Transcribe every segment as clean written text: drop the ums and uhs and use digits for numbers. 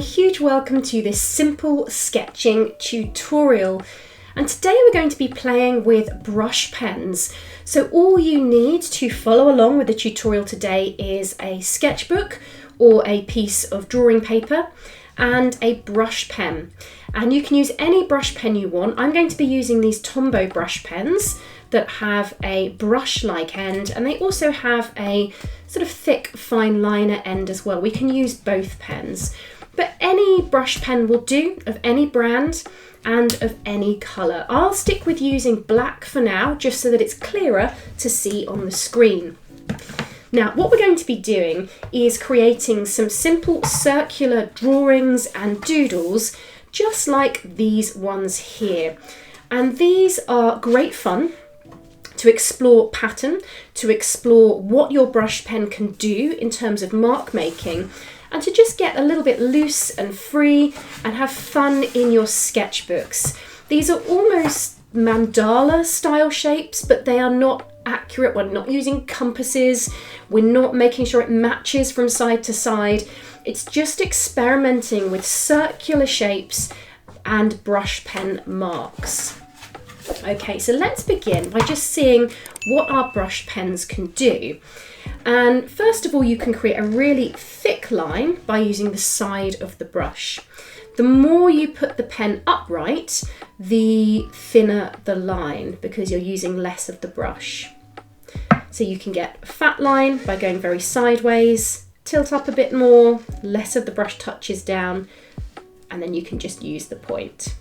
huge welcome to this simple sketching tutorial. And today we're going to be playing with brush pens. So all you need to follow along with the tutorial today is a sketchbook or a piece of drawing paper and a brush pen. And you can use any brush pen you want. I'm going to be using these Tombow brush pens that have a brush-like end, and they also have a sort of thick fine liner end as well. We can use both pens, but any brush pen will do, of any brand and of any colour. I'll stick with using black for now, just so that it's clearer to see on the screen. Now, what we're going to be doing is creating some simple circular drawings and doodles, just like these ones here. And these are great fun to explore pattern, to explore what your brush pen can do in terms of mark making, and to just get a little bit loose and free and have fun in your sketchbooks. These are almost mandala style shapes, but they are not accurate. We're not using compasses. We're not making sure it matches from side to side. It's just experimenting with circular shapes and brush pen marks. Okay, so let's begin by just seeing what our brush pens can do. And first of all, you can create a really thick line by using the side of the brush. The more you put the pen upright, the thinner the line, because you're using less of the brush. So you can get a fat line by going very sideways, tilt up a bit more, less of the brush touches down, and then you can just use the point.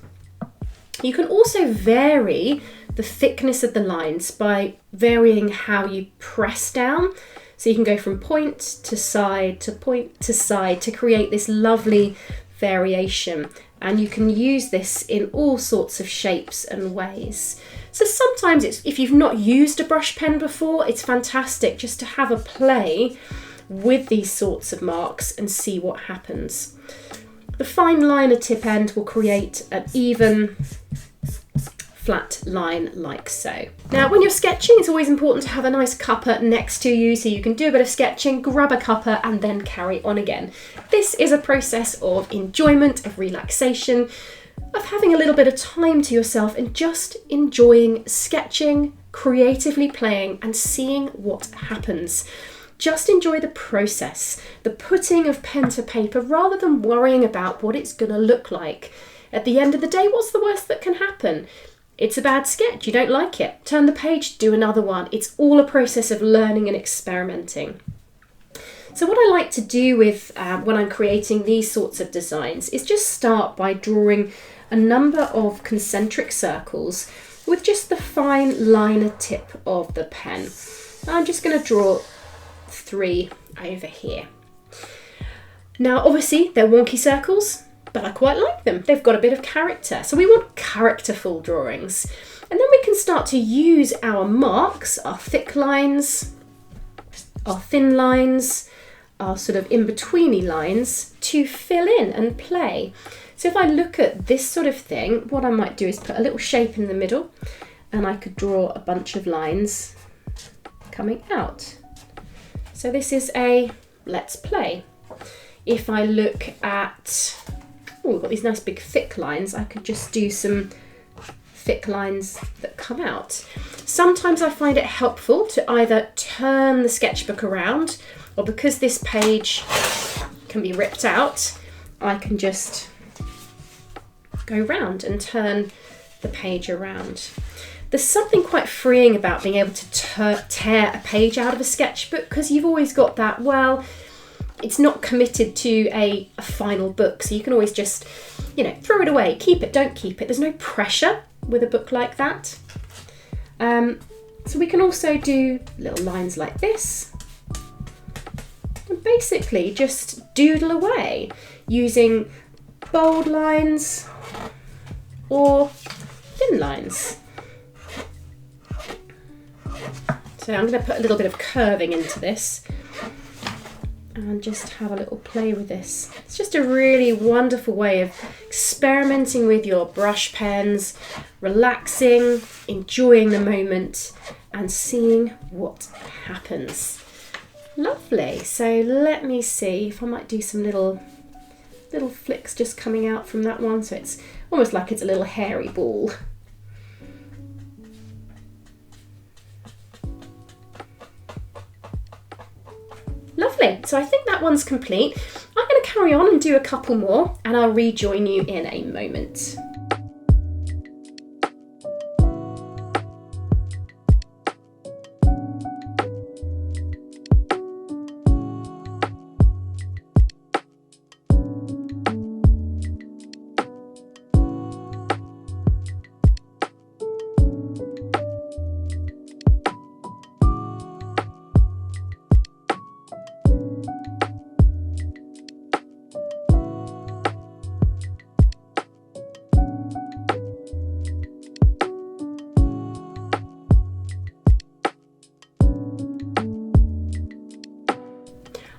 You can also vary the thickness of the lines by varying how you press down. So you can go from point to side to point to side to create this lovely variation. And you can use this in all sorts of shapes and ways. So sometimes if you've not used a brush pen before, it's fantastic just to have a play with these sorts of marks and see what happens. The fine liner tip end will create an even flat line like so. Now, when you're sketching, it's always important to have a nice cuppa next to you so you can do a bit of sketching, grab a cuppa and then carry on again. This is a process of enjoyment, of relaxation, of having a little bit of time to yourself and just enjoying sketching, creatively playing and seeing what happens. Just enjoy the process, the putting of pen to paper, rather than worrying about what it's going to look like. At the end of the day, what's the worst that can happen? It's a bad sketch, you don't like it. Turn the page, do another one. It's all a process of learning and experimenting. So what I like to do with when I'm creating these sorts of designs is just start by drawing a number of concentric circles with just the fine liner tip of the pen. I'm just going to draw 3 over here. Now obviously they're wonky circles, but I quite like them. They've got a bit of character. So we want characterful drawings. And then we can start to use our marks, our thick lines, our thin lines, our sort of in-betweeny lines to fill in and play. So if I look at this sort of thing, what I might do is put a little shape in the middle and I could draw a bunch of lines coming out. So this is a let's play. If I look at, we've got these nice big thick lines, I could just do some thick lines that come out. Sometimes I find it helpful to either turn the sketchbook around, or because this page can be ripped out, I can just go round and turn the page around. There's something quite freeing about being able to tear a page out of a sketchbook, because you've always got that, well, it's not committed to a final book, so you can always just, throw it away, keep it, don't keep it. There's no pressure with a book like that. So we can also do little lines like this, and basically just doodle away using bold lines or thin lines. So I'm going to put a little bit of curving into this and just have a little play with this. It's just a really wonderful way of experimenting with your brush pens, relaxing, enjoying the moment and seeing what happens. Lovely. So let me see if I might do some little little flicks just coming out from that one, so it's almost like it's a little hairy ball. Lovely, so I think that one's complete. I'm going to carry on and do a couple more, and I'll rejoin you in a moment.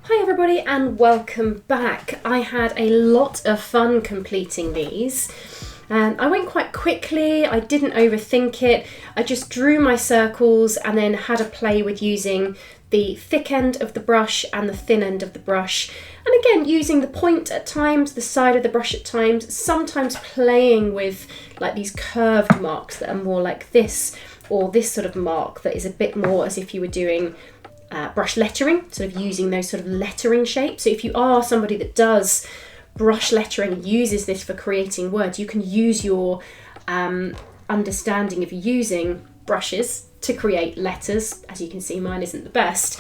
Hi everybody and welcome back. I had a lot of fun completing these. I went quite quickly, I didn't overthink it, I just drew my circles and then had a play with using the thick end of the brush and the thin end of the brush. And again, using the point at times, the side of the brush at times, sometimes playing with like these curved marks that are more like this, or this sort of mark that is a bit more as if you were doing brush lettering, sort of using those sort of lettering shapes. So if you are somebody that does brush lettering, uses this for creating words, you can use your understanding of using brushes to create letters. As you can see, mine isn't the best.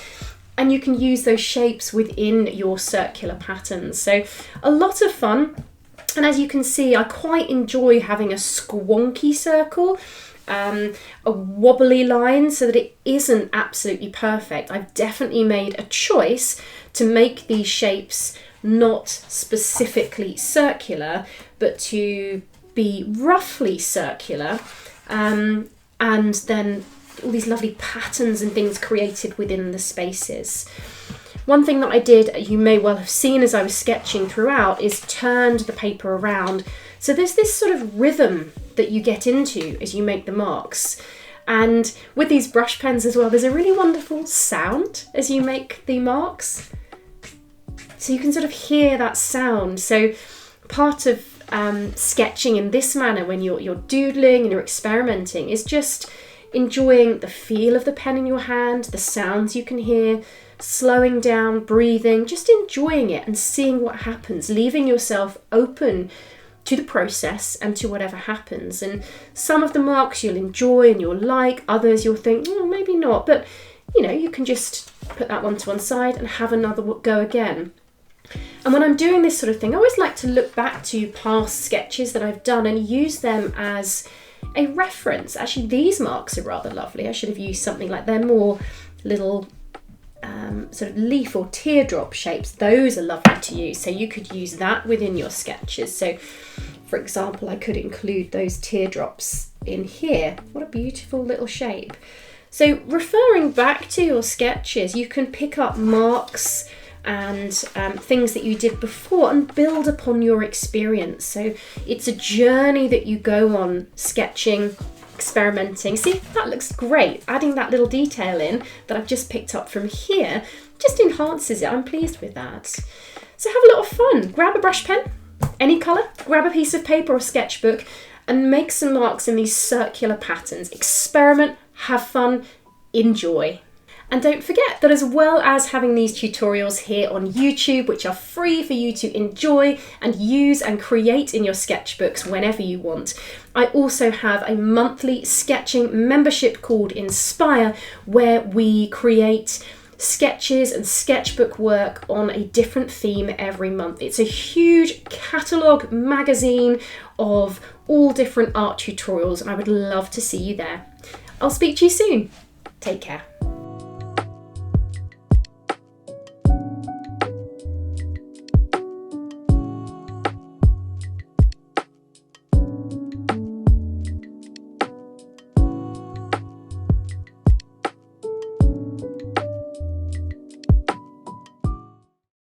And you can use those shapes within your circular patterns. So a lot of fun. And as you can see, I quite enjoy having a squonky circle, a wobbly line, so that it isn't absolutely perfect. I've definitely made a choice to make these shapes not specifically circular, but to be roughly circular, and then all these lovely patterns and things created within the spaces. One thing that I did, you may well have seen as I was sketching throughout, is turned the paper around. So there's this sort of rhythm that you get into as you make the marks. And with these brush pens as well, there's a really wonderful sound as you make the marks. So you can sort of hear that sound. So part of sketching in this manner when you're doodling and you're experimenting is just enjoying the feel of the pen in your hand, the sounds you can hear, slowing down, breathing, just enjoying it and seeing what happens, leaving yourself open to the process and to whatever happens. And some of the marks you'll enjoy and you'll like, others you'll think, maybe not, but you can just put that one to one side and have another go again. And when I'm doing this sort of thing, I always like to look back to past sketches that I've done and use them as a reference. Actually, these marks are rather lovely. I should have used something like, they're more little sort of leaf or teardrop shapes. Those are lovely to use. So you could use that within your sketches. So for example, I could include those teardrops in here. What a beautiful little shape. So referring back to your sketches, you can pick up marks and things that you did before and build upon your experience. So it's a journey that you go on sketching, experimenting. See, that looks great. Adding that little detail in that I've just picked up from here just enhances it. I'm pleased with that. So have a lot of fun. Grab a brush pen, any colour, grab a piece of paper or sketchbook and make some marks in these circular patterns. Experiment, have fun, enjoy. And don't forget that as well as having these tutorials here on YouTube, which are free for you to enjoy and use and create in your sketchbooks whenever you want, I also have a monthly sketching membership called Inspire, where we create sketches and sketchbook work on a different theme every month. It's a huge catalogue magazine of all different art tutorials, and I would love to see you there. I'll speak to you soon. Take care.